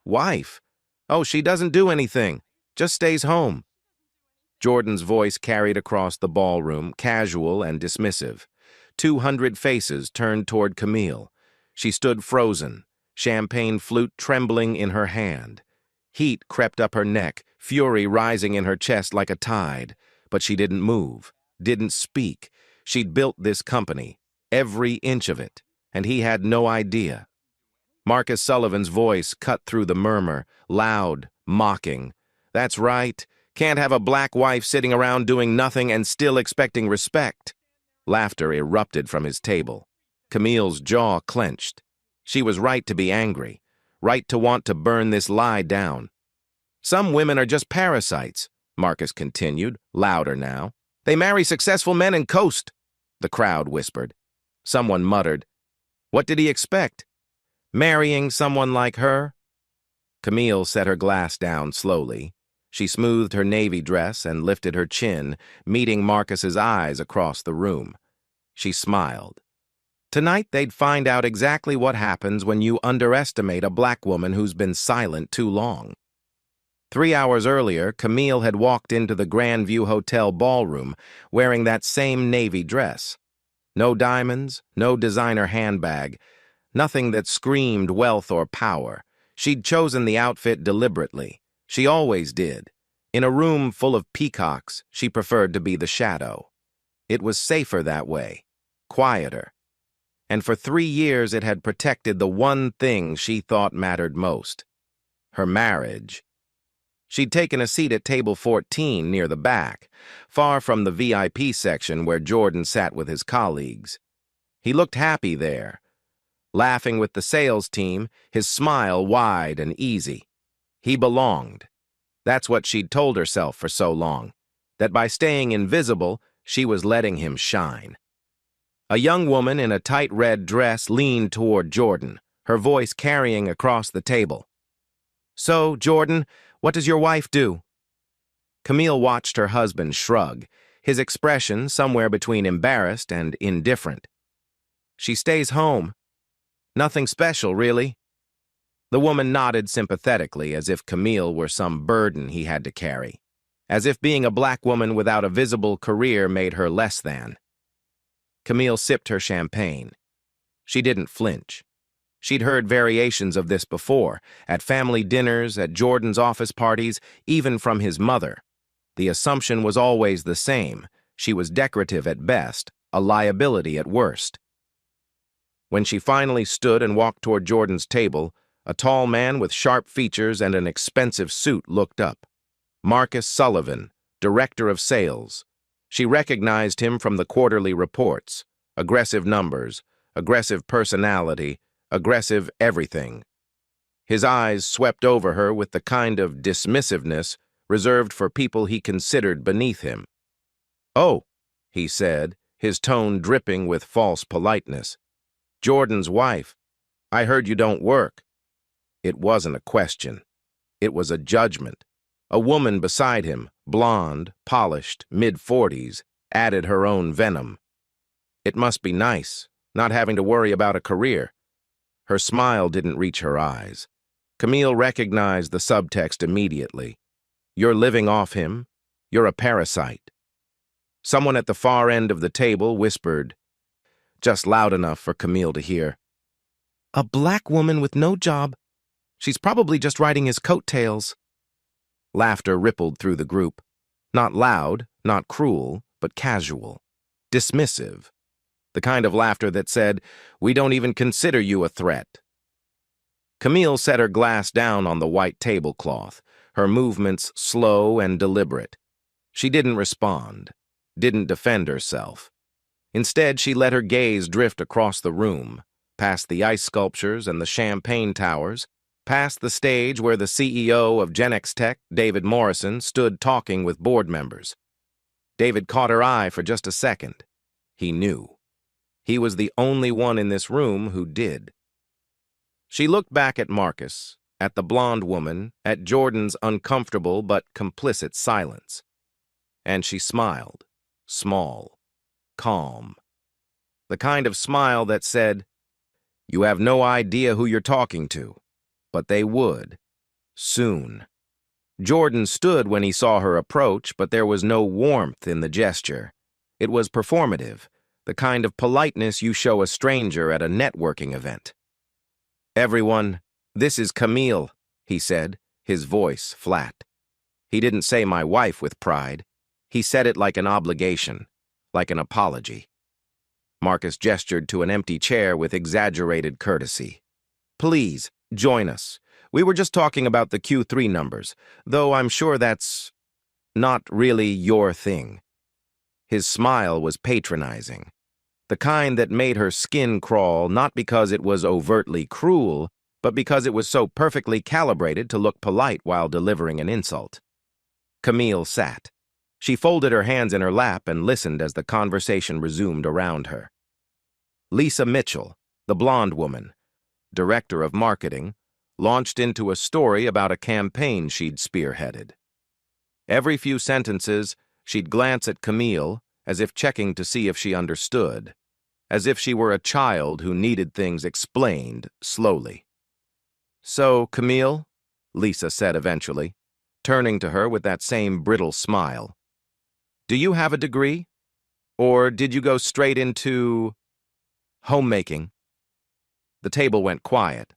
Wife? Oh, she doesn't do anything. Just stays home. Jordan's voice carried across the ballroom, casual and dismissive. 200 faces turned toward Camille. She stood frozen, champagne flute trembling in her hand. Heat crept up her neck, fury rising in her chest like a tide. But she didn't move, didn't speak. She'd built this company, every inch of it, and he had no idea. Marcus Sullivan's voice cut through the murmur, loud, mocking. That's right. Can't have a black wife sitting around doing nothing and still expecting respect. Laughter erupted from his table. Camille's jaw clenched. She was right to be angry, right to want to burn this lie down. Some women are just parasites, Marcus continued, louder now. They marry successful men and coast, the crowd whispered. Someone muttered, What did he expect? Marrying someone like her? Camille set her glass down slowly. She smoothed her navy dress and lifted her chin, meeting Marcus's eyes across the room. She smiled. Tonight they'd find out exactly what happens when you underestimate a black woman who's been silent too long. 3 hours earlier, Camille had walked into the Grandview Hotel ballroom wearing that same navy dress. No diamonds, no designer handbag, nothing that screamed wealth or power. She'd chosen the outfit deliberately. She always did. In a room full of peacocks, she preferred to be the shadow. It was safer that way, quieter. And for 3 years it had protected the one thing she thought mattered most, her marriage. She'd taken a seat at table 14 near the back, far from the VIP section where Jordan sat with his colleagues. He looked happy there, laughing with the sales team, his smile wide and easy. He belonged. That's what she'd told herself for so long, that by staying invisible, she was letting him shine. A young woman in a tight red dress leaned toward Jordan, her voice carrying across the table. So, Jordan, what does your wife do? Camille watched her husband shrug, his expression somewhere between embarrassed and indifferent. She stays home. Nothing special, really. The woman nodded sympathetically, as if Camille were some burden he had to carry, as if being a black woman without a visible career made her less than. Camille sipped her champagne. She didn't flinch. She'd heard variations of this before, at family dinners, at Jordan's office parties, even from his mother. The assumption was always the same. She was decorative at best, a liability at worst. When she finally stood and walked toward Jordan's table, a tall man with sharp features and an expensive suit looked up. Marcus Sullivan, director of sales. She recognized him from the quarterly reports. Aggressive numbers, aggressive personality, aggressive everything. His eyes swept over her with the kind of dismissiveness reserved for people he considered beneath him. "Oh," he said, his tone dripping with false politeness. "Jordan's wife. I heard you don't work." It wasn't a question. It was a judgment. A woman beside him, blonde, polished, mid-40s, added her own venom. It must be nice, not having to worry about a career. Her smile didn't reach her eyes. Camille recognized the subtext immediately. You're living off him. You're a parasite. Someone at the far end of the table whispered, just loud enough for Camille to hear. "A black woman with no job. She's probably just riding his coattails." Laughter rippled through the group. Not loud, not cruel, but casual. Dismissive. The kind of laughter that said, "We don't even consider you a threat." Camille set her glass down on the white tablecloth, her movements slow and deliberate. She didn't respond, didn't defend herself. Instead, she let her gaze drift across the room, past the ice sculptures and the champagne towers, past the stage where the CEO of GenXTech, David Morrison, stood talking with board members. David caught her eye for just a second. He knew. He was the only one in this room who did. She looked back at Marcus, at the blonde woman, at Jordan's uncomfortable but complicit silence. And she smiled, small, calm. The kind of smile that said, "You have no idea who you're talking to," but they would. Soon. Jordan stood when he saw her approach, but there was no warmth in the gesture. It was performative, the kind of politeness you show a stranger at a networking event. "Everyone, this is Camille," he said, his voice flat. He didn't say "my wife" with pride. He said it like an obligation, like an apology. Marcus gestured to an empty chair with exaggerated courtesy. "Please, join us. We were just talking about the Q3 numbers, though I'm sure that's not really your thing." His smile was patronizing, the kind that made her skin crawl not because it was overtly cruel, but because it was so perfectly calibrated to look polite while delivering an insult. Camille sat. She folded her hands in her lap and listened as the conversation resumed around her. Lisa Mitchell, the blonde woman, director of marketing, launched into a story about a campaign she'd spearheaded. Every few sentences, she'd glance at Camille, as if checking to see if she understood, as if she were a child who needed things explained slowly. "So, Camille," Lisa said eventually, turning to her with that same brittle smile, "do you have a degree? Or did you go straight into homemaking?" The table went quiet.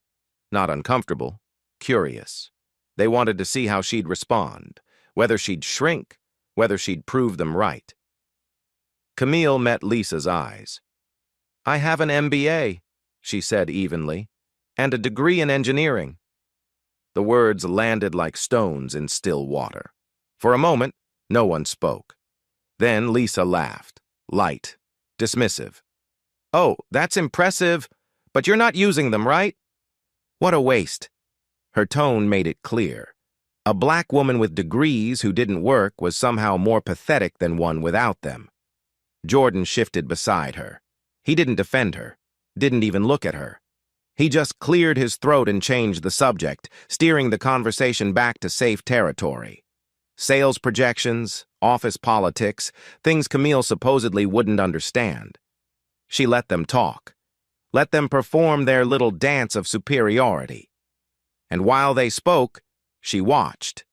Not uncomfortable, curious. They wanted to see how she'd respond, whether she'd shrink, whether she'd prove them right. Camille met Lisa's eyes. "I have an MBA," she said evenly, "and a degree in engineering." The words landed like stones in still water. For a moment, no one spoke. Then Lisa laughed, light, dismissive. "Oh, that's impressive, but you're not using them, right?" "What a waste." Her tone made it clear. A black woman with degrees who didn't work was somehow more pathetic than one without them. Jordan shifted beside her. He didn't defend her, didn't even look at her. He just cleared his throat and changed the subject, steering the conversation back to safe territory. Sales projections, office politics, things Camille supposedly wouldn't understand. She let them talk. Let them perform their little dance of superiority. And while they spoke, she watched.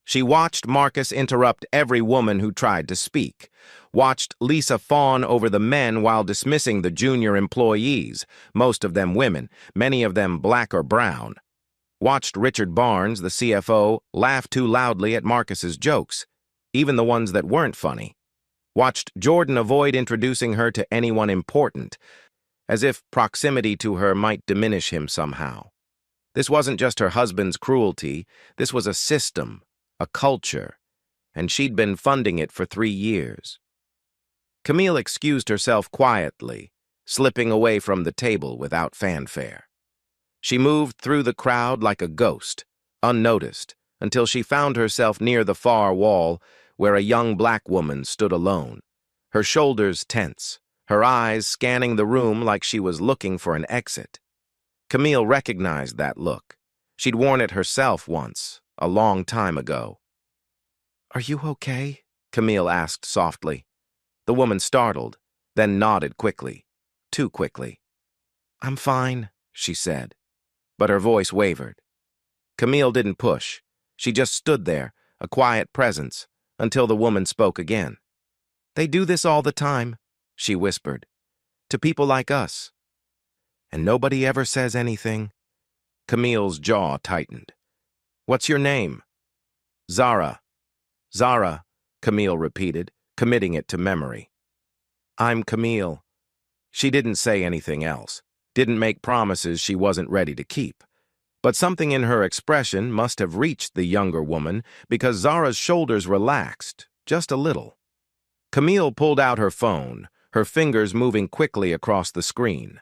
She watched Marcus interrupt every woman who tried to speak, watched Lisa fawn over the men while dismissing the junior employees, most of them women, many of them black or brown, watched Richard Barnes, the CFO, laugh too loudly at Marcus's jokes, even the ones that weren't funny, watched Jordan avoid introducing her to anyone important, as if proximity to her might diminish him somehow. This wasn't just her husband's cruelty, this was a system, a culture, and she'd been funding it for 3 years. Camille excused herself quietly, slipping away from the table without fanfare. She moved through the crowd like a ghost, unnoticed, until she found herself near the far wall where a young black woman stood alone, her shoulders tense, her eyes scanning the room like she was looking for an exit. Camille recognized that look. She'd worn it herself once, a long time ago. "Are you okay?" Camille asked softly. The woman startled, then nodded quickly, too quickly. "I'm fine," she said, but her voice wavered. Camille didn't push. She just stood there, a quiet presence, until the woman spoke again. "They do this all the time," she whispered, "to people like us. And nobody ever says anything." Camille's jaw tightened. "What's your name?" "Zara." "Zara," Camille repeated, committing it to memory. "I'm Camille." She didn't say anything else, didn't make promises she wasn't ready to keep. But something in her expression must have reached the younger woman because Zara's shoulders relaxed, just a little. Camille pulled out her phone, her fingers moving quickly across the screen.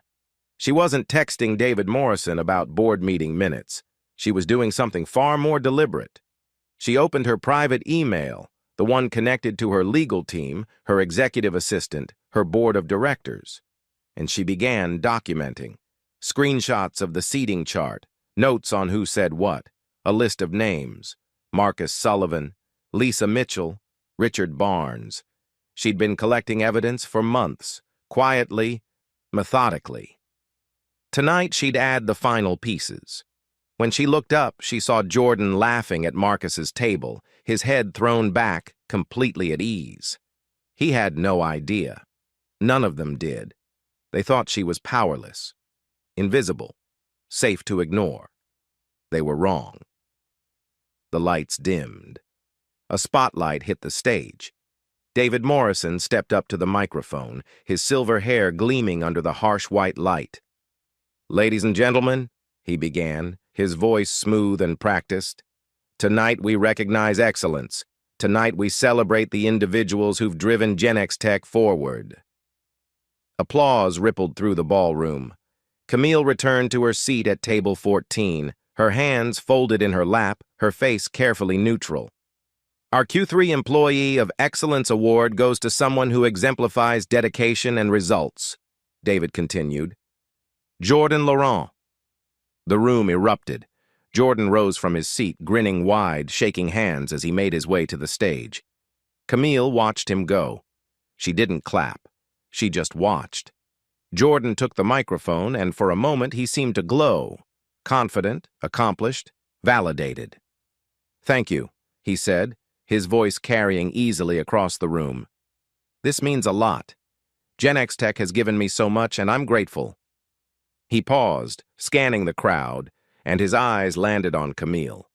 She wasn't texting David Morrison about board meeting minutes. She was doing something far more deliberate. She opened her private email, the one connected to her legal team, her executive assistant, her board of directors, and she began documenting. Screenshots of the seating chart, notes on who said what, a list of names: Marcus Sullivan, Lisa Mitchell, Richard Barnes. She'd been collecting evidence for months, quietly, methodically. Tonight she'd add the final pieces. When she looked up, she saw Jordan laughing at Marcus's table, his head thrown back, completely at ease. He had no idea. None of them did. They thought she was powerless, invisible, safe to ignore. They were wrong. The lights dimmed. A spotlight hit the stage. David Morrison stepped up to the microphone, his silver hair gleaming under the harsh white light. "Ladies and gentlemen," he began, his voice smooth and practiced, "tonight we recognize excellence. Tonight we celebrate the individuals who've driven Genex Tech forward." Applause rippled through the ballroom. Camille returned to her seat at table 14, her hands folded in her lap, her face carefully neutral. "Our Q3 Employee of Excellence Award goes to someone who exemplifies dedication and results," David continued. "Jordan Laurent." The room erupted. Jordan rose from his seat, grinning wide, shaking hands as he made his way to the stage. Camille watched him go. She didn't clap. She just watched. Jordan took the microphone, and for a moment he seemed to glow. Confident, accomplished, validated. "Thank you," he said, his voice carrying easily across the room. "This means a lot. Genex Tech has given me so much, and I'm grateful." He paused, scanning the crowd, and his eyes landed on Camille.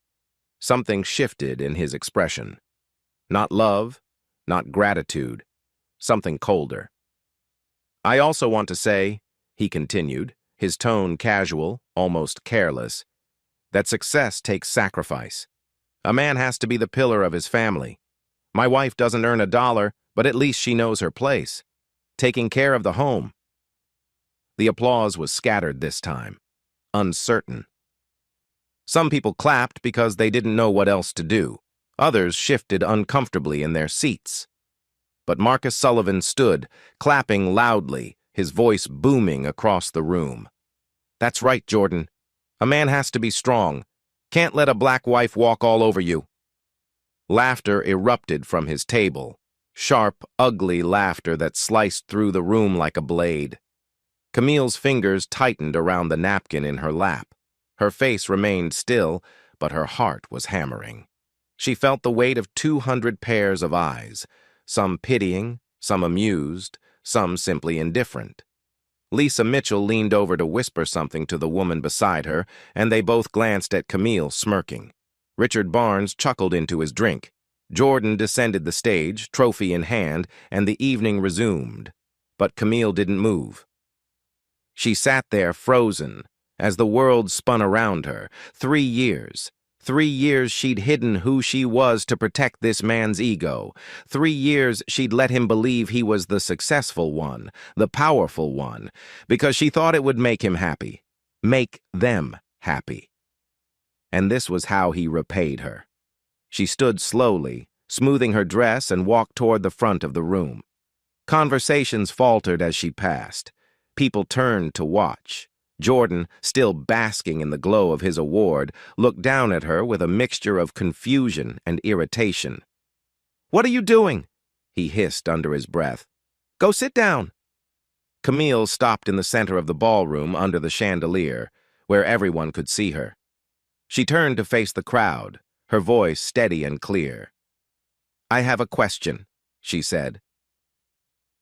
Something shifted in his expression. Not love, not gratitude, something colder. "I also want to say," he continued, his tone casual, almost careless, "that success takes sacrifice. A man has to be the pillar of his family. My wife doesn't earn a dollar, but at least she knows her place. Taking care of the home." The applause was scattered this time, uncertain. Some people clapped because they didn't know what else to do. Others shifted uncomfortably in their seats. But Marcus Sullivan stood, clapping loudly, his voice booming across the room. "That's right, Jordan. A man has to be strong. Can't let a black wife walk all over you." Laughter erupted from his table, sharp, ugly laughter that sliced through the room like a blade. Camille's fingers tightened around the napkin in her lap. Her face remained still, but her heart was hammering. She felt the weight of 200 pairs of eyes, some pitying, some amused, some simply indifferent. Lisa Mitchell leaned over to whisper something to the woman beside her, and they both glanced at Camille, smirking. Richard Barnes chuckled into his drink. Jordan descended the stage, trophy in hand, and the evening resumed. But Camille didn't move. She sat there frozen, as the world spun around her. 3 years. 3 years she'd hidden who she was to protect this man's ego. 3 years she'd let him believe he was the successful one, the powerful one, because she thought it would make him happy. Make them happy. And this was how he repaid her. She stood slowly, smoothing her dress, and walked toward the front of the room. Conversations faltered as she passed. People turned to watch. Jordan, still basking in the glow of his award, looked down at her with a mixture of confusion and irritation. "What are you doing?" he hissed under his breath. "Go sit down." Camille stopped in the center of the ballroom under the chandelier, where everyone could see her. She turned to face the crowd, her voice steady and clear. "I have a question," she said.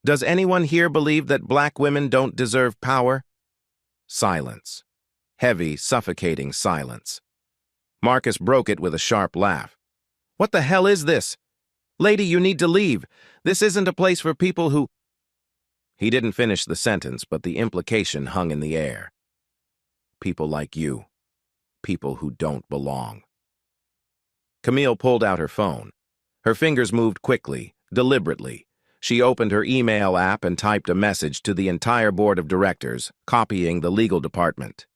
"Does anyone here believe that black women don't deserve power?" Silence. Heavy, suffocating silence. Marcus broke it with a sharp laugh. "What the hell is this? Lady, you need to leave. This isn't a place for people who—" He didn't finish the sentence, but the implication hung in the air. "People like you. People who don't belong." Camille pulled out her phone. Her fingers moved quickly, deliberately. She opened her email app and typed a message to the entire board of directors, copying the legal department.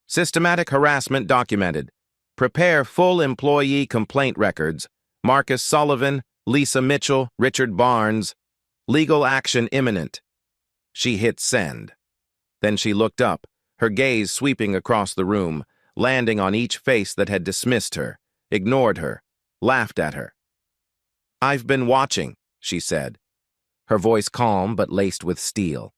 "Systematic harassment documented. Prepare full employee complaint records. Marcus Sullivan, Lisa Mitchell, Richard Barnes. Legal action imminent." She hit send. Then she looked up, her gaze sweeping across the room, landing on each face that had dismissed her, ignored her, laughed at her. "I've been watching," she said, her voice calm but laced with steel.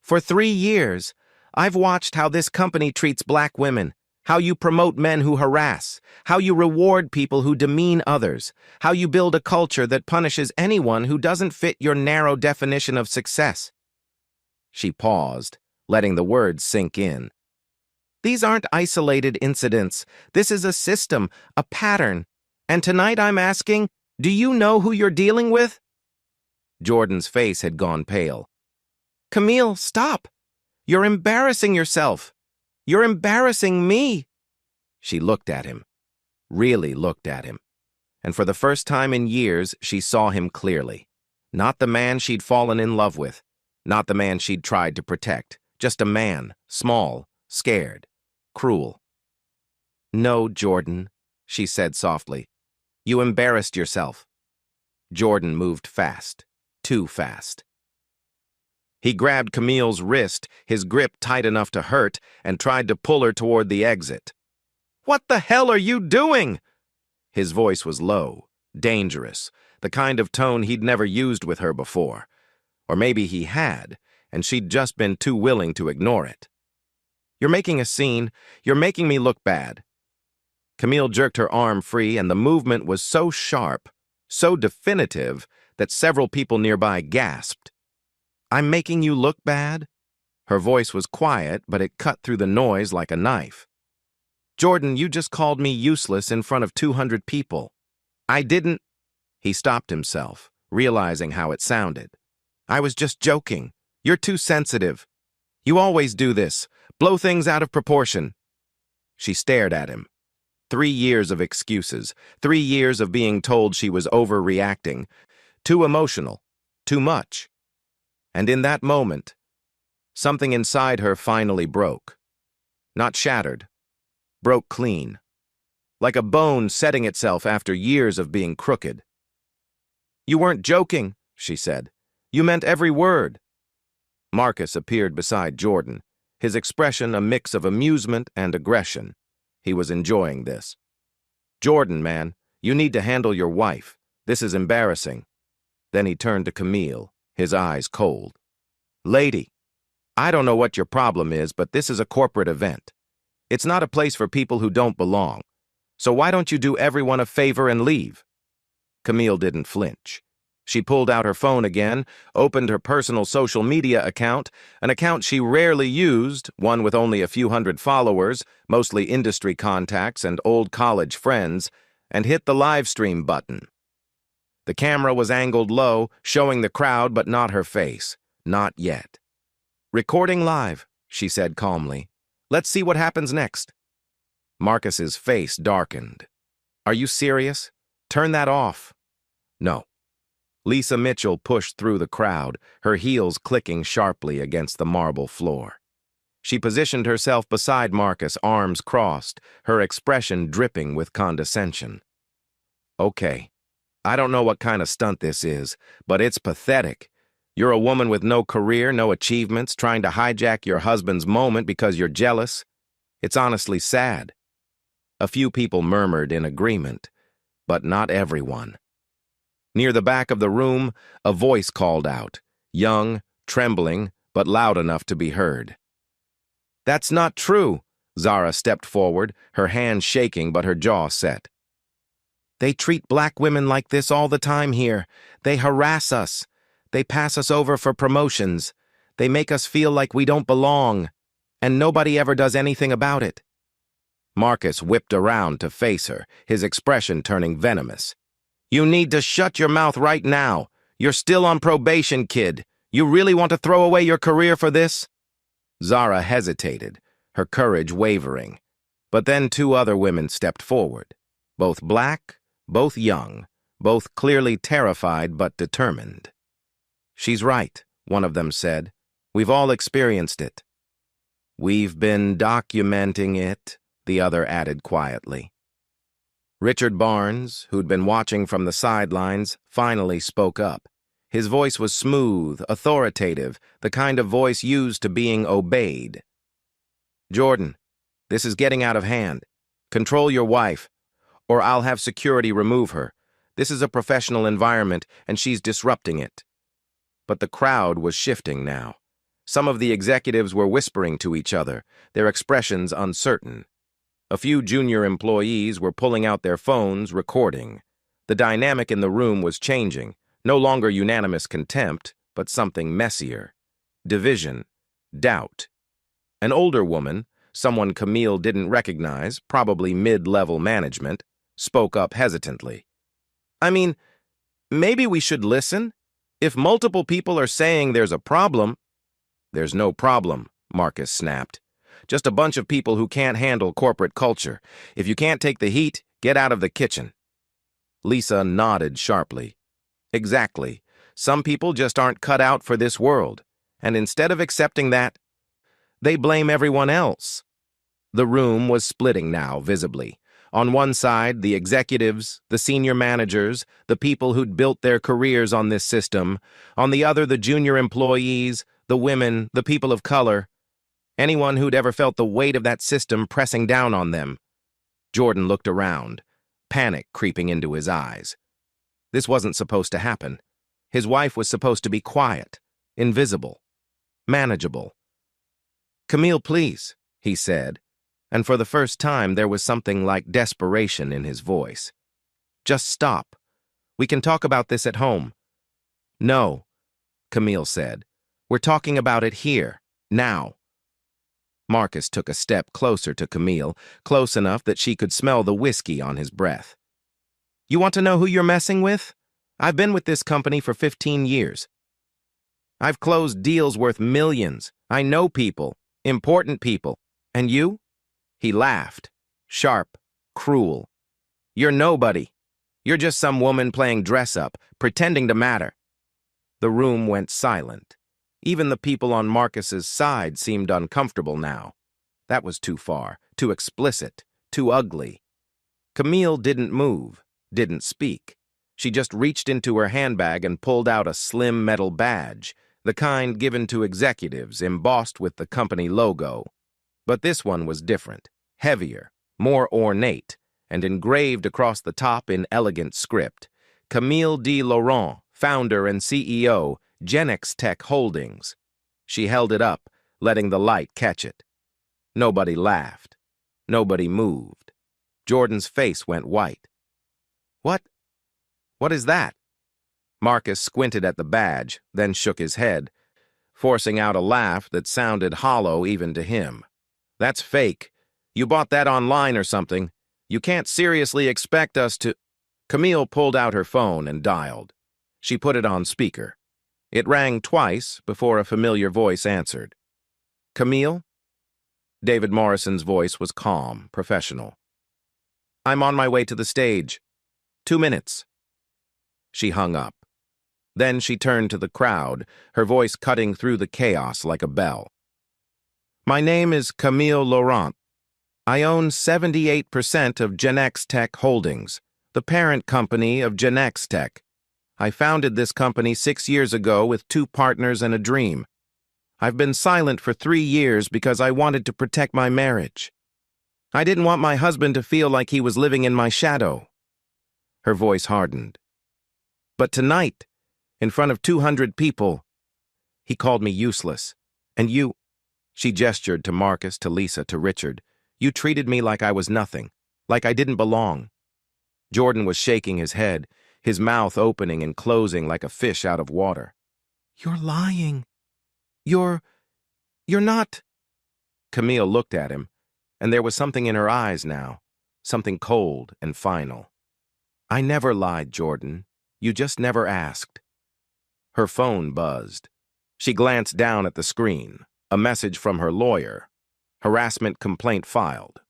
"For 3 years, I've watched how this company treats black women, How you promote men who harass, how you reward people who demean others, how you build a culture that punishes anyone who doesn't fit your narrow definition of success. She paused, letting the words sink in. These aren't isolated incidents. This is a system, a pattern. And tonight I'm asking, do you know who you're dealing with? Jordan's face had gone pale. Camille, stop! You're embarrassing yourself. You're embarrassing me. She looked at him, really looked at him. And for the first time in years, she saw him clearly. Not the man she'd fallen in love with, not the man she'd tried to protect, just a man, small, scared, cruel. No, Jordan, she said softly. You embarrassed yourself. Jordan moved fast, too fast. He grabbed Camille's wrist, his grip tight enough to hurt, and tried to pull her toward the exit. What the hell are you doing? His voice was low, dangerous, the kind of tone he'd never used with her before. Or maybe he had, and she'd just been too willing to ignore it. You're making a scene. You're making me look bad. Camille jerked her arm free, and the movement was so sharp, so definitive, that several people nearby gasped. I'm making you look bad? Her voice was quiet, but it cut through the noise like a knife. Jordan, you just called me useless in front of 200 people. I didn't... He stopped himself, realizing how it sounded. I was just joking. You're too sensitive. You always do this, blow things out of proportion. She stared at him. 3 years of excuses, 3 years of being told she was overreacting, too emotional, too much. And in that moment, something inside her finally broke. Not shattered, broke clean. Like a bone setting itself after years of being crooked. You weren't joking, she said. You meant every word. Marcus appeared beside Jordan, his expression a mix of amusement and aggression. He was enjoying this. Jordan, man, you need to handle your wife. This is embarrassing. Then he turned to Camille, his eyes cold. Lady, I don't know what your problem is, but this is a corporate event. It's not a place for people who don't belong. So why don't you do everyone a favor and leave? Camille didn't flinch. She pulled out her phone again, opened her personal social media account, an account she rarely used, one with only a few hundred followers, mostly industry contacts and old college friends, and hit the live stream button. The camera was angled low, showing the crowd but not her face. Not yet. Recording live, she said calmly. Let's see what happens next. Marcus's face darkened. Are you serious? Turn that off. No. Lisa Mitchell pushed through the crowd, her heels clicking sharply against the marble floor. She positioned herself beside Marcus, arms crossed, her expression dripping with condescension. Okay. I don't know what kind of stunt this is, but it's pathetic. You're a woman with no career, no achievements, trying to hijack your husband's moment because you're jealous. It's honestly sad. A few people murmured in agreement, but not everyone. Near the back of the room, a voice called out, young, trembling, but loud enough to be heard. That's not true. Zara stepped forward, her hand shaking but her jaw set. They treat black women like this all the time here. They harass us. They pass us over for promotions. They make us feel like we don't belong. And nobody ever does anything about it. Marcus whipped around to face her, his expression turning venomous. You need to shut your mouth right now. You're still on probation, kid. You really want to throw away your career for this? Zara hesitated, her courage wavering. But then 2 other women stepped forward. Both black, both young, both clearly terrified but determined. She's right, one of them said. We've all experienced it. We've been documenting it, the other added quietly. Richard Barnes, who'd been watching from the sidelines, finally spoke up. His voice was smooth, authoritative, the kind of voice used to being obeyed. Jordan, this is getting out of hand. Control your wife, or I'll have security remove her. This is a professional environment, and she's disrupting it. But the crowd was shifting now. Some of the executives were whispering to each other, their expressions uncertain. A few junior employees were pulling out their phones, recording. The dynamic in the room was changing, no longer unanimous contempt, but something messier. Division, doubt. An older woman, someone Camille didn't recognize, probably mid-level management, spoke up hesitantly. I mean, maybe we should listen? If multiple people are saying there's a problem— There's no problem, Marcus snapped. Just a bunch of people who can't handle corporate culture. If you can't take the heat, get out of the kitchen. Lisa nodded sharply. Exactly. Some people just aren't cut out for this world. And instead of accepting that, they blame everyone else. The room was splitting now, visibly. On one side, the executives, the senior managers, the people who'd built their careers on this system. On the other, the junior employees, the women, the people of color. Anyone who'd ever felt the weight of that system pressing down on them. Jordan looked around, panic creeping into his eyes. This wasn't supposed to happen. His wife was supposed to be quiet, invisible, manageable. "Camille, please," he said, and for the first time there was something like desperation in his voice. "Just stop. We can talk about this at home." "No," Camille said. "We're talking about it here, now." Marcus took a step closer to Camille, close enough that she could smell the whiskey on his breath. "You want to know who you're messing with? I've been with this company for 15 years. I've closed deals worth millions. I know people, important people. And you?" He laughed, sharp, cruel. "You're nobody. You're just some woman playing dress-up, pretending to matter." The room went silent. Even the people on Marcus's side seemed uncomfortable now. That was too far, too explicit, too ugly. Camille didn't move, didn't speak. She just reached into her handbag and pulled out a slim metal badge, the kind given to executives, embossed with the company logo. But this one was different, heavier, more ornate, and engraved across the top in elegant script. Camille D. Laurent, founder and CEO, Genextech Holdings. She held it up, letting the light catch it. Nobody laughed. Nobody moved. Jordan's face went white. What is that?" Marcus squinted at the badge, then shook his head, forcing out a laugh that sounded hollow even to him. "That's fake. You bought that online or something. You can't seriously expect us to—" Camille pulled out her phone and dialed. She put it on speaker. It rang twice before a familiar voice answered. "Camille?" David Morrison's voice was calm, professional. "I'm on my way to the stage. 2 minutes." She hung up. Then she turned to the crowd, her voice cutting through the chaos like a bell. "My name is Camille Laurent. I own 78% of Genextech Holdings, the parent company of Genextech. I founded this company 6 years ago with 2 partners and a dream. I've been silent for 3 years because I wanted to protect my marriage. I didn't want my husband to feel like he was living in my shadow." Her voice hardened. "But tonight, in front of 200 people, he called me useless. And you—" She gestured to Marcus, to Lisa, to Richard. "You treated me like I was nothing, like I didn't belong." Jordan was shaking his head, his mouth opening and closing like a fish out of water. "You're lying. You're not—" Camille looked at him, and there was something in her eyes now, something cold and final. "I never lied, Jordan. You just never asked." Her phone buzzed. She glanced down at the screen, a message from her lawyer. Harassment complaint filed.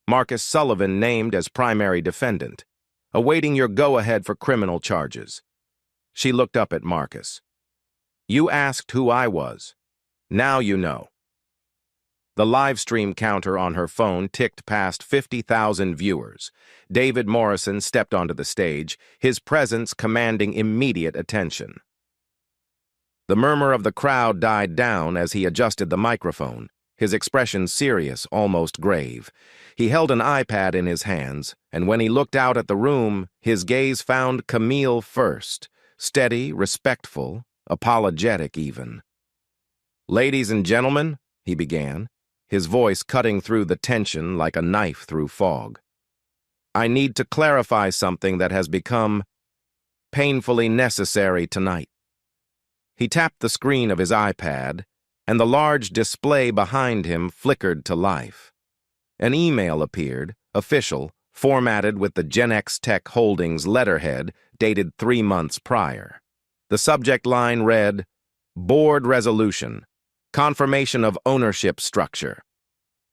Marcus Sullivan named as primary defendant, awaiting your go-ahead for criminal charges. She looked up at Marcus. "You asked who I was. Now you know." The live stream counter on her phone ticked past 50,000 viewers. David Morrison stepped onto the stage, his presence commanding immediate attention. The murmur of the crowd died down as he adjusted the microphone, his expression serious, almost grave. He held an iPad in his hands, and when he looked out at the room, his gaze found Camille first, steady, respectful, apologetic even. "Ladies and gentlemen," he began, his voice cutting through the tension like a knife through fog. "I need to clarify something that has become painfully necessary tonight." He tapped the screen of his iPad, and the large display behind him flickered to life. An email appeared, official, formatted with the Genex Tech Holdings letterhead dated 3 months prior. The subject line read, "Board Resolution, Confirmation of Ownership Structure."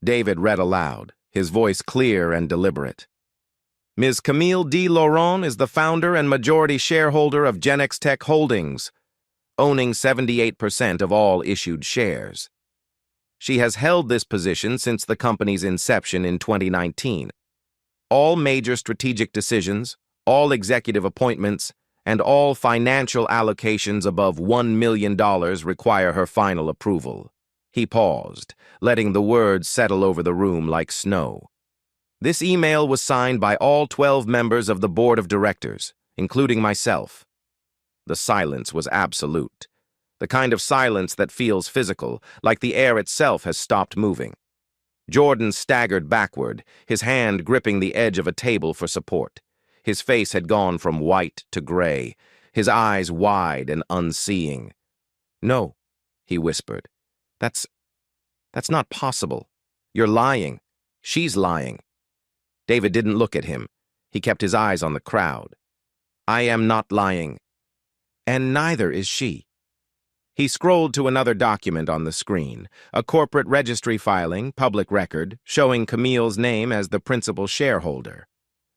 David read aloud, his voice clear and deliberate. "Ms. Camille D. Laurent is the founder and majority shareholder of Genex Tech Holdings, owning 78% of all issued shares. She has held this position since the company's inception in 2019. All major strategic decisions, all executive appointments, and all financial allocations above $1 million require her final approval." He paused, letting the words settle over the room like snow. "This email was signed by all 12 members of the board of directors, including myself." The silence was absolute, the kind of silence that feels physical, like the air itself has stopped moving. Jordan staggered backward, his hand gripping the edge of a table for support. His face had gone from white to gray, his eyes wide and unseeing. "No," he whispered. That's not possible. You're lying. She's lying." David didn't look at him. He kept his eyes on the crowd. "I am not lying. And neither is she." He scrolled to another document on the screen, a corporate registry filing, public record, showing Camille's name as the principal shareholder.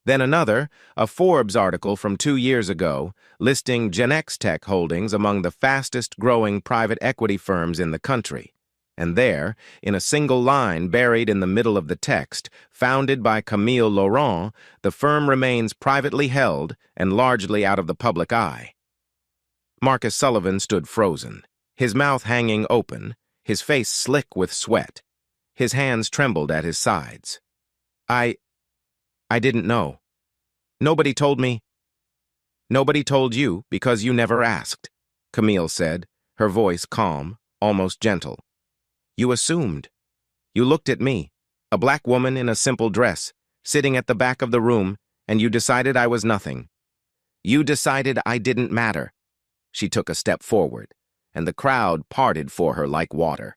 Then another, a Forbes article from 2 years ago, listing Genex Tech Holdings among the fastest-growing private equity firms in the country. And there, in a single line buried in the middle of the text, founded by Camille Laurent, the firm remains privately held and largely out of the public eye. Marcus Sullivan stood frozen, his mouth hanging open, his face slick with sweat. His hands trembled at his sides. I didn't know. Nobody told me." "Nobody told you because you never asked," Camille said, her voice calm, almost gentle. "You assumed. You looked at me, a black woman in a simple dress, sitting at the back of the room, and you decided I was nothing. You decided I didn't matter." She took a step forward, and the crowd parted for her like water.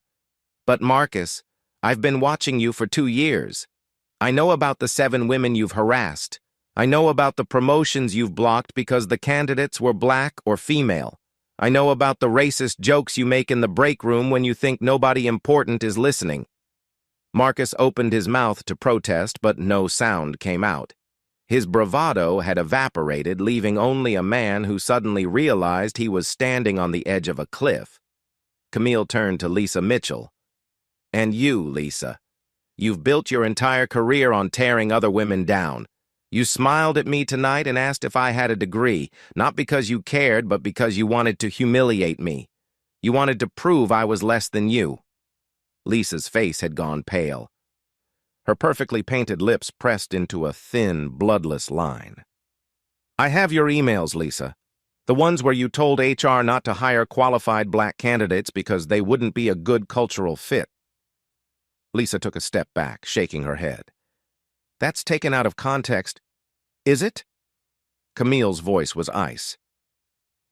"But Marcus, I've been watching you for 2 years. I know about the 7 women you've harassed. I know about the promotions you've blocked because the candidates were black or female. I know about the racist jokes you make in the break room when you think nobody important is listening." Marcus opened his mouth to protest, but no sound came out. His bravado had evaporated, leaving only a man who suddenly realized he was standing on the edge of a cliff. Camille turned to Lisa Mitchell. "And you, Lisa. You've built your entire career on tearing other women down. You smiled at me tonight and asked if I had a degree, not because you cared, but because you wanted to humiliate me. You wanted to prove I was less than you." Lisa's face had gone pale. Her perfectly painted lips pressed into a thin, bloodless line. "I have your emails, Lisa. The ones where you told HR not to hire qualified black candidates because they wouldn't be a good cultural fit." Lisa took a step back, shaking her head. "That's taken out of context. Is it?" Camille's voice was ice.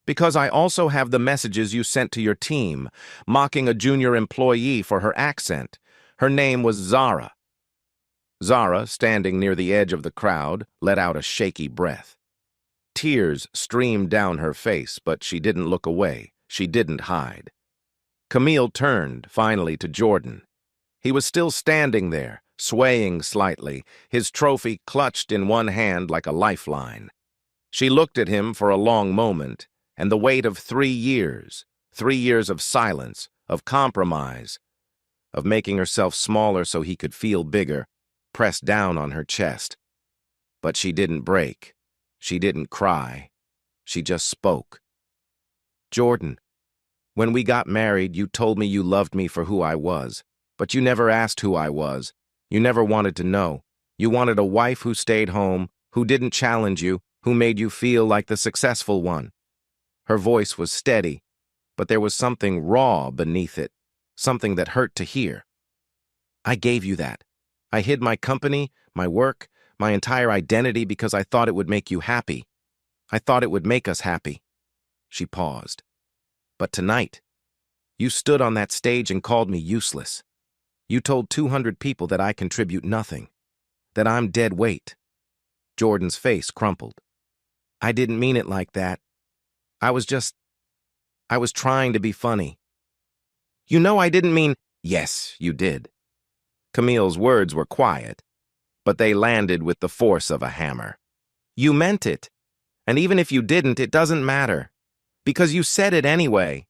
"Because I also have the messages you sent to your team, mocking a junior employee for her accent. Her name was Zara." Zara, standing near the edge of the crowd, let out a shaky breath. Tears streamed down her face, but she didn't look away. She didn't hide. Camille turned, finally, to Jordan. He was still standing there, swaying slightly, his trophy clutched in one hand like a lifeline. She looked at him for a long moment, and the weight of 3 years, 3 years of silence, of compromise, of making herself smaller so he could feel bigger, pressed down on her chest. But she didn't break. She didn't cry. She just spoke. "Jordan, when we got married, you told me you loved me for who I was. But you never asked who I was. You never wanted to know. You wanted a wife who stayed home, who didn't challenge you, who made you feel like the successful one." Her voice was steady, but there was something raw beneath it, something that hurt to hear. I gave you that. I hid my company, my work, my entire identity because I thought it would make you happy. I thought it would make us happy." She paused. "But tonight, you stood on that stage and called me useless. You told 200 people that I contribute nothing, that I'm dead weight." Jordan's face crumpled. "I didn't mean it like that. I was trying to be funny." "You know I didn't mean—" "Yes, you did." Camille's words were quiet, but they landed with the force of a hammer. "You meant it. And even if you didn't, it doesn't matter. Because you said it anyway."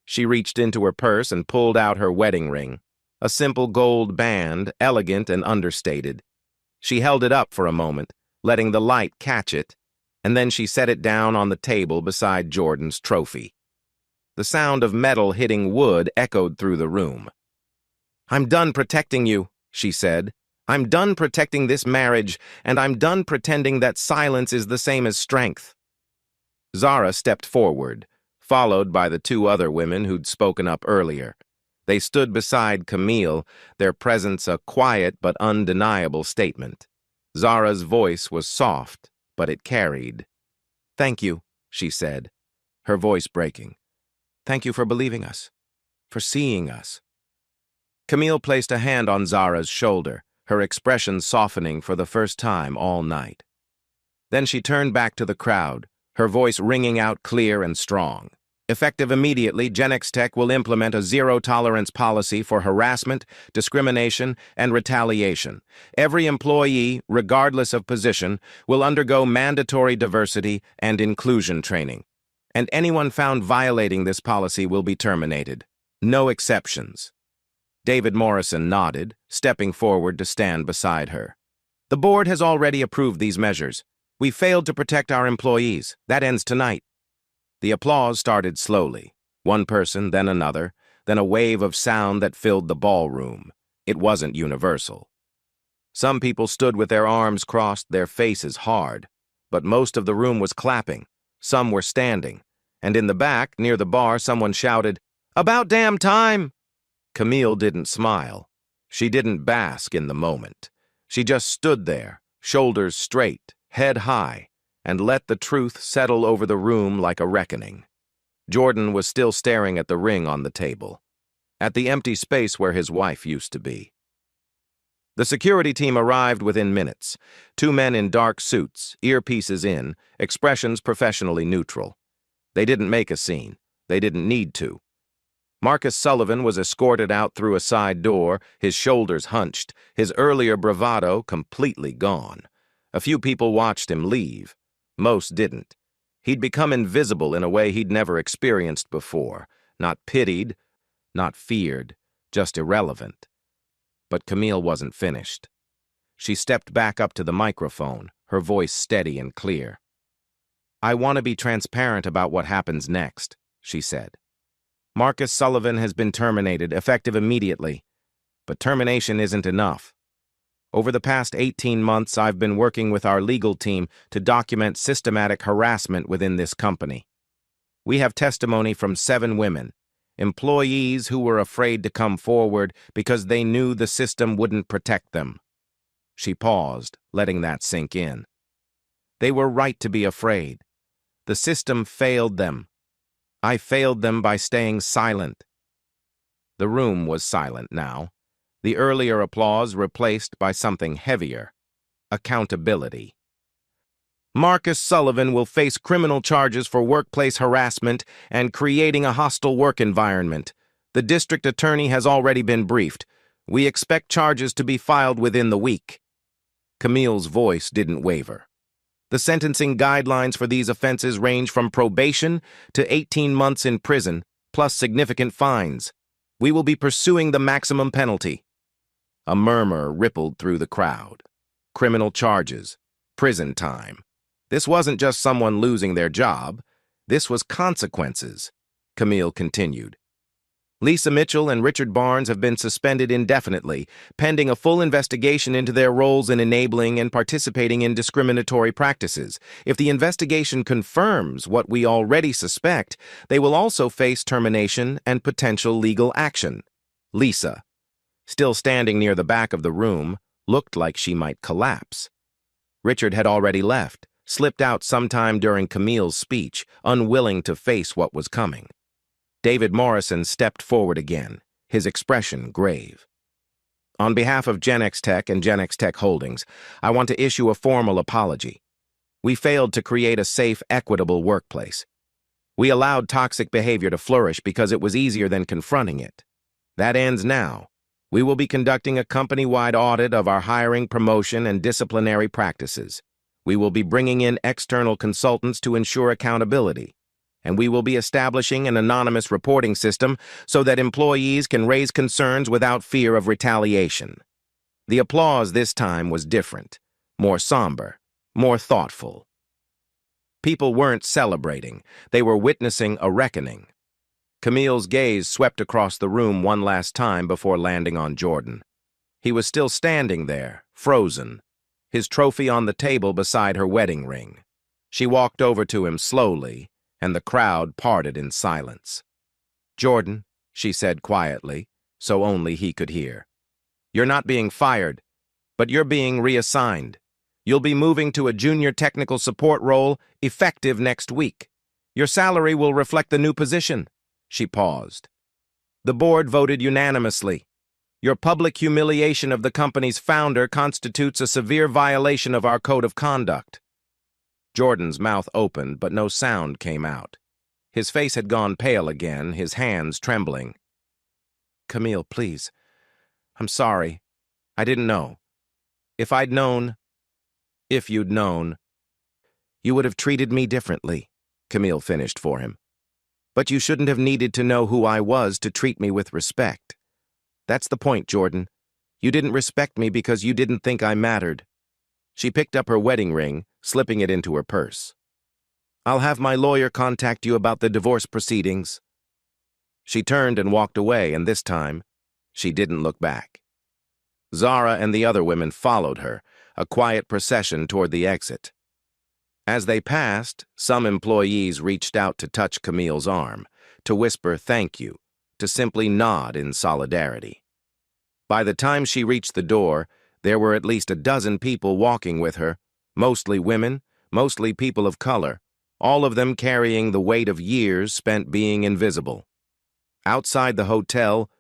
She reached into her purse and pulled out her wedding ring, a simple gold band, elegant and understated. She held it up for a moment, letting the light catch it, and then she set it down on the table beside Jordan's trophy. The sound of metal hitting wood echoed through the room. "I'm done protecting you," she said. "I'm done protecting this marriage, and I'm done pretending that silence is the same as strength." Zara stepped forward, followed by the two other women who'd spoken up earlier. They stood beside Camille, their presence a quiet but undeniable statement. Zara's voice was soft, but it carried. "Thank you," she said, her voice breaking. "Thank you for believing us, for seeing us." Camille placed a hand on Zara's shoulder, her expression softening for the first time all night. Then she turned back to the crowd, her voice ringing out clear and strong. "Effective immediately, GenXTech will implement a zero-tolerance policy for harassment, discrimination, and retaliation. Every employee, regardless of position, will undergo mandatory diversity and inclusion training. And anyone found violating this policy will be terminated. No exceptions." David Morrison nodded, stepping forward to stand beside her. "The board has already approved these measures. We failed to protect our employees. That ends tonight." The applause started slowly. One person, then another, then a wave of sound that filled the ballroom. It wasn't universal. Some people stood with their arms crossed, their faces hard. But most of the room was clapping. Some were standing. And in the back, near the bar, someone shouted, "About damn time!" Camille didn't smile. She didn't bask in the moment. She just stood there, shoulders straight, head high, and let the truth settle over the room like a reckoning. Jordan was still staring at the ring on the table, at the empty space where his wife used to be. The security team arrived within minutes. Two men in dark suits, earpieces in, expressions professionally neutral. They didn't make a scene. They didn't need to. Marcus Sullivan was escorted out through a side door, his shoulders hunched, his earlier bravado completely gone. A few people watched him leave. Most didn't. He'd become invisible in a way he'd never experienced before. Not pitied, not feared, just irrelevant. But Camille wasn't finished. She stepped back up to the microphone, her voice steady and clear. "I want to be transparent about what happens next," she said. "Marcus Sullivan has been terminated, effective immediately. But termination isn't enough. Over the past 18 months, I've been working with our legal team to document systematic harassment within this company. We have testimony from 7 women, employees who were afraid to come forward because they knew the system wouldn't protect them." She paused, letting that sink in. They were right to be afraid. The system failed them. I failed them by staying silent. The room was silent now, the earlier applause replaced by something heavier: accountability. "Marcus Sullivan will face criminal charges for workplace harassment and creating a hostile work environment. The district attorney has already been briefed. We expect charges to be filed within the week." Camille's voice didn't waver. "The sentencing guidelines for these offenses range from probation to 18 months in prison, plus significant fines. We will be pursuing the maximum penalty." A murmur rippled through the crowd. Criminal charges, prison time. This wasn't just someone losing their job. This was consequences. Camille continued. "Lisa Mitchell and Richard Barnes have been suspended indefinitely, pending a full investigation into their roles in enabling and participating in discriminatory practices. If the investigation confirms what we already suspect, they will also face termination and potential legal action." Lisa. still standing near the back of the room, looked like she might collapse. Richard had already left, slipped out sometime during Camille's speech, unwilling to face what was coming. David Morrison stepped forward again, his expression grave. On behalf of GenXTech and GenXTech Holdings, I want to issue a formal apology. We failed to create a safe, equitable workplace. We allowed toxic behavior to flourish because it was easier than confronting it. That ends now. We will be conducting a company-wide audit of our hiring, promotion, and disciplinary practices. We will be bringing in external consultants to ensure accountability. And we will be establishing an anonymous reporting system so that employees can raise concerns without fear of retaliation. The applause this time was different, more somber, more thoughtful. People weren't celebrating, they were witnessing a reckoning. Camille's gaze swept across the room one last time before landing on Jordan. He was still standing there, frozen, his trophy on the table beside her wedding ring. She walked over to him slowly, and the crowd parted in silence. "Jordan," she said quietly, so only he could hear. "You're not being fired, but you're being reassigned. You'll be moving to a junior technical support role effective next week. Your salary will reflect the new position." She paused. "The board voted unanimously. Your public humiliation of the company's founder constitutes a severe violation of our code of conduct." Jordan's mouth opened, but no sound came out. His face had gone pale again, his hands trembling. "Camille, please. I'm sorry. I didn't know. If I'd known, if you'd known, you would have treated me differently," Camille finished for him. "But you shouldn't have needed to know who I was to treat me with respect. That's the point, Jordan. You didn't respect me because you didn't think I mattered." She picked up her wedding ring, slipping it into her purse. "I'll have my lawyer contact you about the divorce proceedings." She turned and walked away, and this time, she didn't look back. Zara and the other women followed her, a quiet procession toward the exit. As they passed, some employees reached out to touch Camille's arm, to whisper thank you, to simply nod in solidarity. By the time she reached the door, there were at least a dozen people walking with her, mostly women, mostly people of color, all of them carrying the weight of years spent being invisible. Outside the hotel,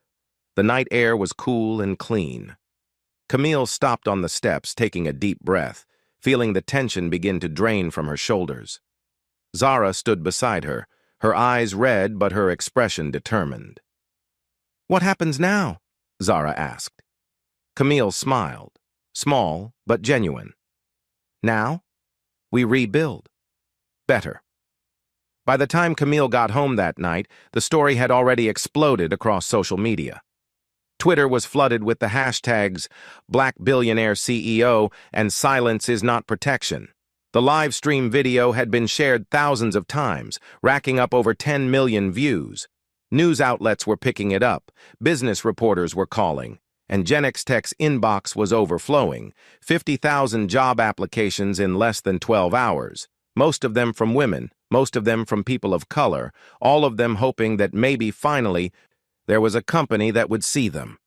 the night air was cool and clean. Camille stopped on the steps, taking a deep breath, feeling the tension begin to drain from her shoulders. Zara stood beside her, her eyes red but her expression determined. "What happens now?" Zara asked. Camille smiled, small but genuine. "Now, we rebuild. Better." By the time Camille got home that night, the story had already exploded across social media. Twitter was flooded with the hashtags Black Billionaire CEO and Silence is Not Protection. The live stream video had been shared thousands of times, racking up over 10 million views. News outlets were picking it up, business reporters were calling, and GenXTech's inbox was overflowing, 50,000 job applications in less than 12 hours, most of them from women, most of them from people of color, all of them hoping that maybe finally there was a company that would see them.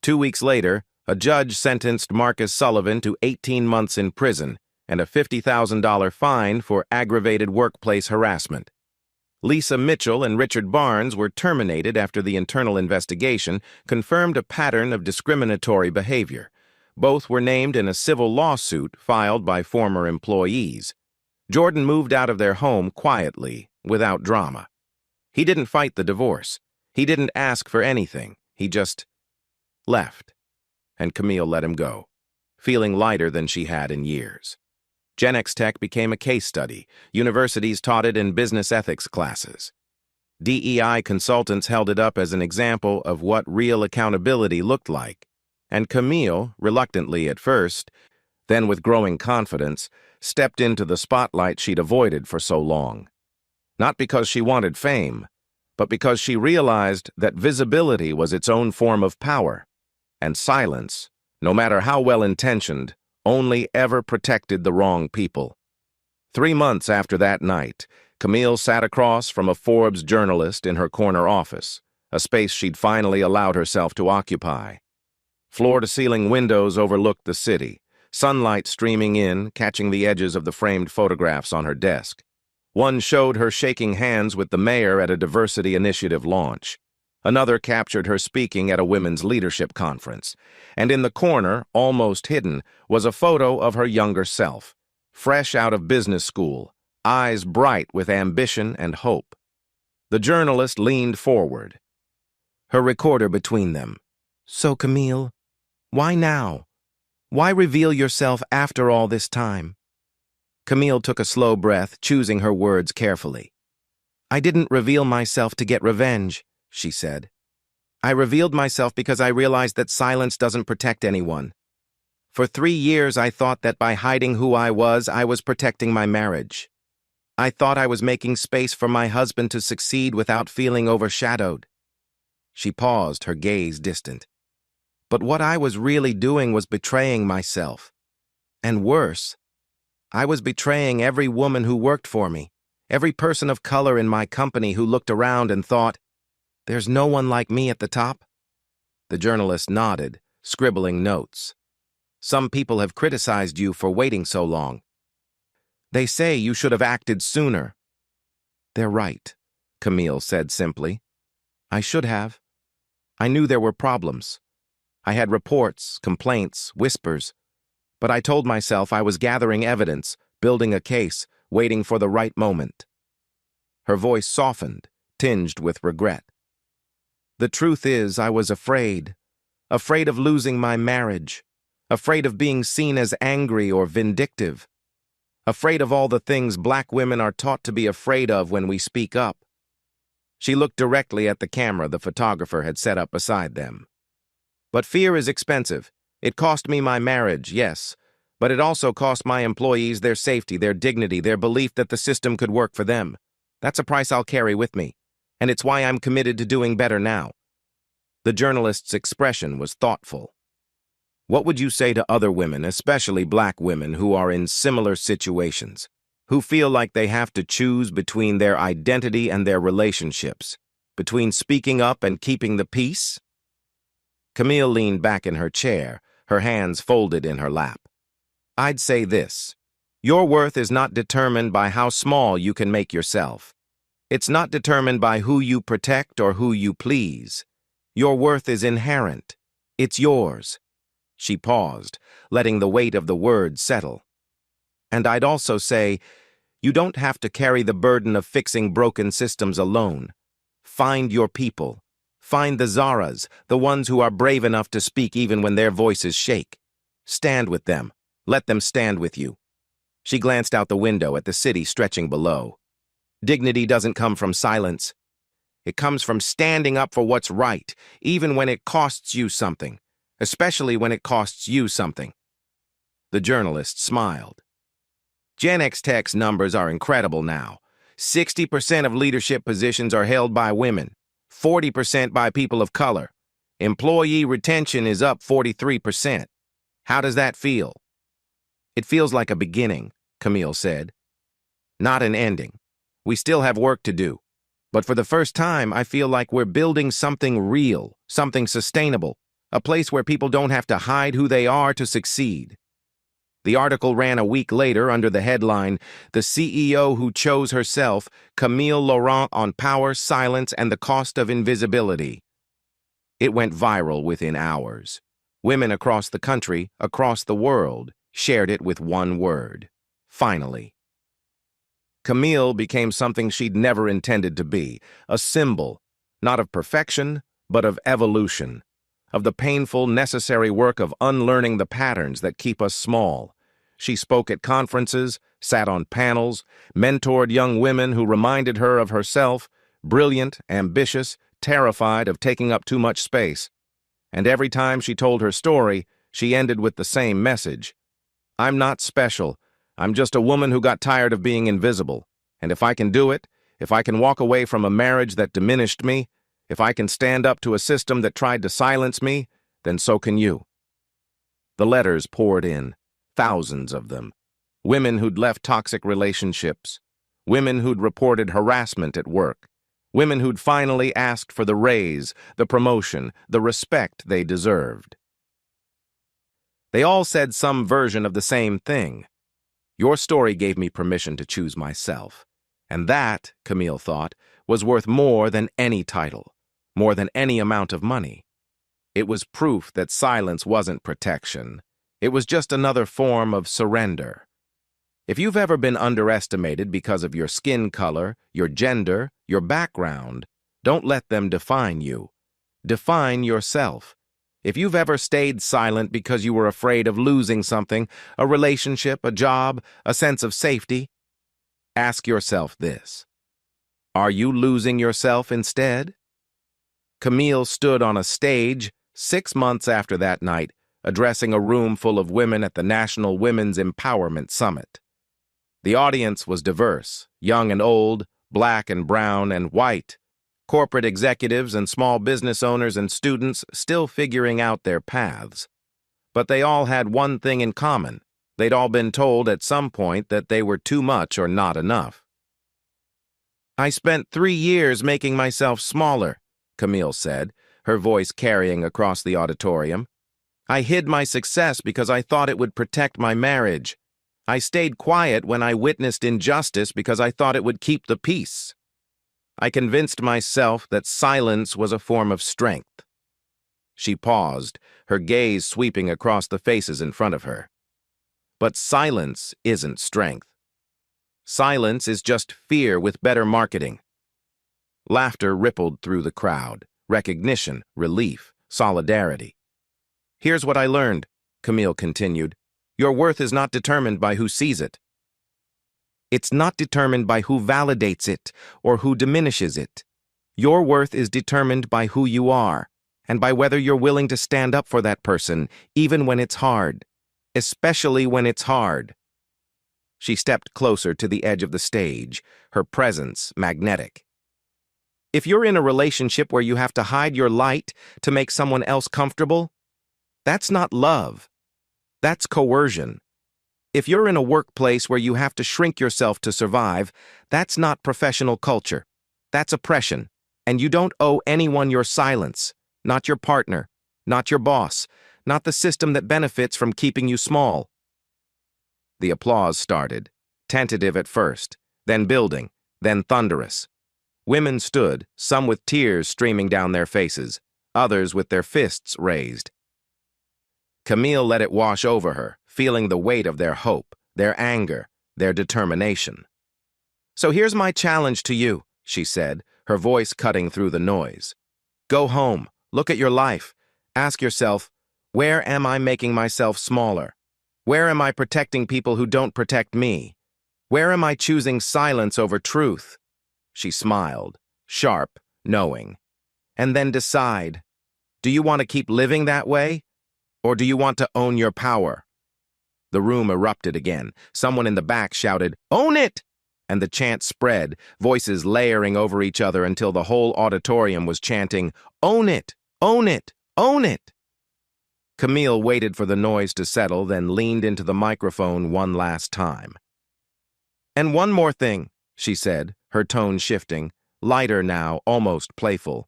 2 weeks later, a judge sentenced Marcus Sullivan to 18 months in prison and a $50,000 fine for aggravated workplace harassment. Lisa Mitchell and Richard Barnes were terminated after the internal investigation confirmed a pattern of discriminatory behavior. Both were named in a civil lawsuit filed by former employees. Jordan moved out of their home quietly, without drama. He didn't fight the divorce. He didn't ask for anything. He just left. And Camille let him go, feeling lighter than she had in years. GenXTech became a case study. Universities taught it in business ethics classes. DEI consultants held it up as an example of what real accountability looked like. And Camille, reluctantly at first, then with growing confidence, stepped into the spotlight she'd avoided for so long. Not because she wanted fame, but because she realized that visibility was its own form of power, and silence, no matter how well-intentioned, only ever protected the wrong people. 3 months after that night, Camille sat across from a Forbes journalist in her corner office, a space she'd finally allowed herself to occupy. Floor-to-ceiling windows overlooked the city, sunlight streaming in, catching the edges of the framed photographs on her desk. One showed her shaking hands with the mayor at a diversity initiative launch. Another captured her speaking at a women's leadership conference. And in the corner, almost hidden, was a photo of her younger self, fresh out of business school, eyes bright with ambition and hope. The journalist leaned forward, her recorder between them. "So, Camille, why now? Why reveal yourself after all this time?" Camille took a slow breath, choosing her words carefully. "I didn't reveal myself to get revenge," she said. "I revealed myself because I realized that silence doesn't protect anyone. For 3 years, I thought that by hiding who I was protecting my marriage. I thought I was making space for my husband to succeed without feeling overshadowed." She paused, her gaze distant. "But what I was really doing was betraying myself. And worse, I was betraying every woman who worked for me, every person of color in my company who looked around and thought, 'There's no one like me at the top.'" The journalist nodded, scribbling notes. "Some people have criticized you for waiting so long. They say you should have acted sooner." "They're right," Camille said simply. "I should have. I knew there were problems. I had reports, complaints, whispers. But I told myself I was gathering evidence, building a case, waiting for the right moment." Her voice softened, tinged with regret. "The truth is, I was afraid of losing my marriage, afraid of being seen as angry or vindictive, afraid of all the things Black women are taught to be afraid of when we speak up." She looked directly at the camera the photographer had set up beside them. "But fear is expensive. It cost me my marriage, yes, but it also cost my employees their safety, their dignity, their belief that the system could work for them. That's a price I'll carry with me, and it's why I'm committed to doing better now." The journalist's expression was thoughtful. "What would you say to other women, especially Black women, who are in similar situations, who feel like they have to choose between their identity and their relationships, between speaking up and keeping the peace?" Camille leaned back in her chair, her hands folded in her lap. "I'd say this. Your worth is not determined by how small you can make yourself. It's not determined by who you protect or who you please. Your worth is inherent. It's yours." She paused, letting the weight of the words settle. "And I'd also say, you don't have to carry the burden of fixing broken systems alone. Find your people. Find the Zaras, the ones who are brave enough to speak even when their voices shake. Stand with them. Let them stand with you." She glanced out the window at the city stretching below. "Dignity doesn't come from silence. It comes from standing up for what's right, even when it costs you something, especially when it costs you something." The journalist smiled. "Gen X Tech's numbers are incredible now. 60% of leadership positions are held by women, 40% by people of color. Employee retention is up 43%. How does that feel?" "It feels like a beginning," Camille said. "Not an ending. We still have work to do. But for the first time, I feel like we're building something real, something sustainable, a place where people don't have to hide who they are to succeed." The article ran a week later under the headline, "The CEO Who Chose Herself, Camille Laurent on Power, Silence, and the Cost of Invisibility." It went viral within hours. Women across the country, across the world, shared it with one word: finally. Camille became something she'd never intended to be, a symbol, not of perfection, but of evolution, of the painful, necessary work of unlearning the patterns that keep us small. She spoke at conferences, sat on panels, mentored young women who reminded her of herself, brilliant, ambitious, terrified of taking up too much space. And every time she told her story, she ended with the same message: "I'm not special. I'm just a woman who got tired of being invisible. And if I can do it, if I can walk away from a marriage that diminished me, if I can stand up to a system that tried to silence me, then so can you." The letters poured in, thousands of them. Women who'd left toxic relationships. Women who'd reported harassment at work. Women who'd finally asked for the raise, the promotion, the respect they deserved. They all said some version of the same thing. Your story gave me permission to choose myself. And that, Camille thought, was worth more than any title, more than any amount of money. It was proof that silence wasn't protection. It was just another form of surrender. If you've ever been underestimated because of your skin color, your gender, your background, don't let them define you. Define yourself. If you've ever stayed silent because you were afraid of losing something, a relationship, a job, a sense of safety, ask yourself this. Are you losing yourself instead? Camille stood on a stage 6 months after that night, addressing a room full of women at the National Women's Empowerment Summit. The audience was diverse, young and old, black and brown and white, corporate executives and small business owners and students still figuring out their paths. But they all had one thing in common. They'd all been told at some point that they were too much or not enough. I spent 3 years making myself smaller, Camille said, her voice carrying across the auditorium. I hid my success because I thought it would protect my marriage. I stayed quiet when I witnessed injustice because I thought it would keep the peace. I convinced myself that silence was a form of strength. She paused, her gaze sweeping across the faces in front of her. But silence isn't strength. Silence is just fear with better marketing. Laughter rippled through the crowd. Recognition, relief, solidarity. Here's what I learned, Camille continued. Your worth is not determined by who sees it. It's not determined by who validates it or who diminishes it. Your worth is determined by who you are and by whether you're willing to stand up for that person, even when it's hard, especially when it's hard. She stepped closer to the edge of the stage, her presence magnetic. If you're in a relationship where you have to hide your light to make someone else comfortable, that's not love. That's coercion. If you're in a workplace where you have to shrink yourself to survive, that's not professional culture. That's oppression. And you don't owe anyone your silence, not your partner, not your boss, not the system that benefits from keeping you small. The applause started, tentative at first, then building, then thunderous. Women stood, some with tears streaming down their faces, others with their fists raised. Camille let it wash over her, feeling the weight of their hope, their anger, their determination. So here's my challenge to you, she said, her voice cutting through the noise. Go home, look at your life, ask yourself, where am I making myself smaller? Where am I protecting people who don't protect me? Where am I choosing silence over truth? She smiled, sharp, knowing. And then decide, do you want to keep living that way? Or do you want to own your power? The room erupted again. Someone in the back shouted, "Own it!" And the chant spread, voices layering over each other until the whole auditorium was chanting, "Own it! Own it! Own it!" Camille waited for the noise to settle, then leaned into the microphone one last time. And one more thing, she said, her tone shifting, lighter now, almost playful.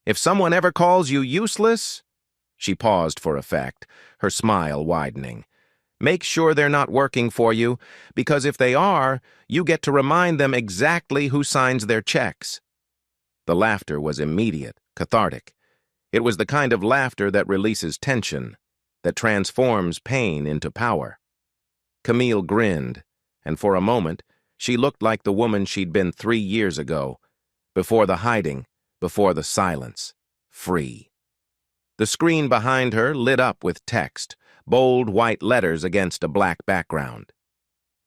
If someone ever calls you useless, she paused for effect, her smile widening. Make sure they're not working for you, because if they are, you get to remind them exactly who signs their checks. The laughter was immediate, cathartic. It was the kind of laughter that releases tension, that transforms pain into power. Camille grinned, and for a moment, she looked like the woman she'd been 3 years ago, before the hiding, before the silence, free. The screen behind her lit up with text, bold white letters against a black background.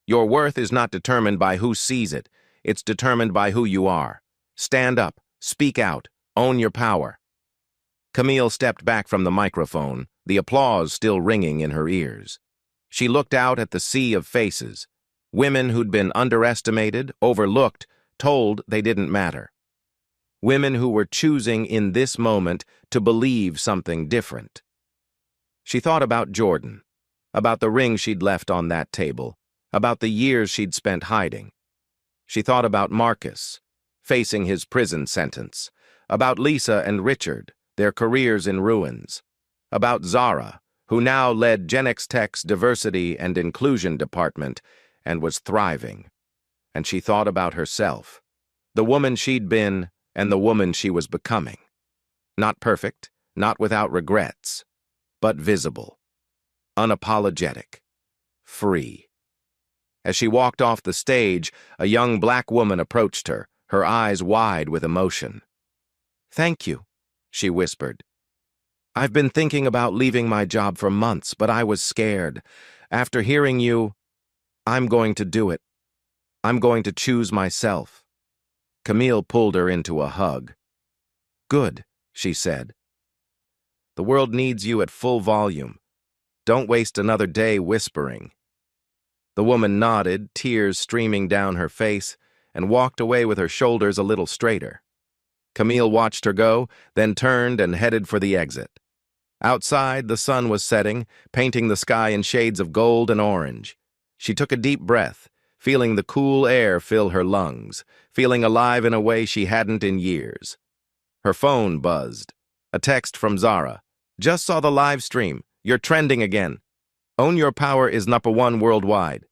Your worth is not determined by who sees it. It's determined by who you are. Stand up, speak out, own your power. Camille stepped back from the microphone, the applause still ringing in her ears. She looked out at the sea of faces, women who'd been underestimated, overlooked, told they didn't matter. Women who were choosing in this moment to believe something different. She thought about Jordan, about the ring she'd left on that table, about the years she'd spent hiding. She thought about Marcus, facing his prison sentence, about Lisa and Richard, their careers in ruins, about Zara, who now led Genex Tech's Diversity and Inclusion Department and was thriving. And she thought about herself, the woman she'd been and the woman she was becoming. Not perfect, not without regrets, but visible, unapologetic, free. As she walked off the stage, a young black woman approached her, her eyes wide with emotion. "Thank you," she whispered. "I've been thinking about leaving my job for months, but I was scared. After hearing you, I'm going to do it. I'm going to choose myself." Camille pulled her into a hug. "Good," she said. "The world needs you at full volume. Don't waste another day whispering." The woman nodded, tears streaming down her face, and walked away with her shoulders a little straighter. Camille watched her go, then turned and headed for the exit. Outside, the sun was setting, painting the sky in shades of gold and orange. She took a deep breath, feeling the cool air fill her lungs, feeling alive in a way she hadn't in years. Her phone buzzed. A text from Zara. "Just saw the live stream. You're trending again. Own Your Power is #1 worldwide."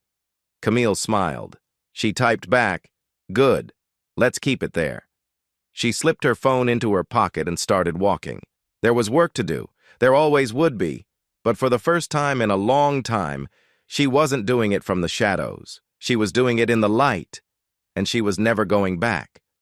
Camille smiled. She typed back, "Good. Let's keep it there." She slipped her phone into her pocket and started walking. There was work to do. There always would be. But for the first time in a long time, she wasn't doing it from the shadows. She was doing it in the light, and she was never going back.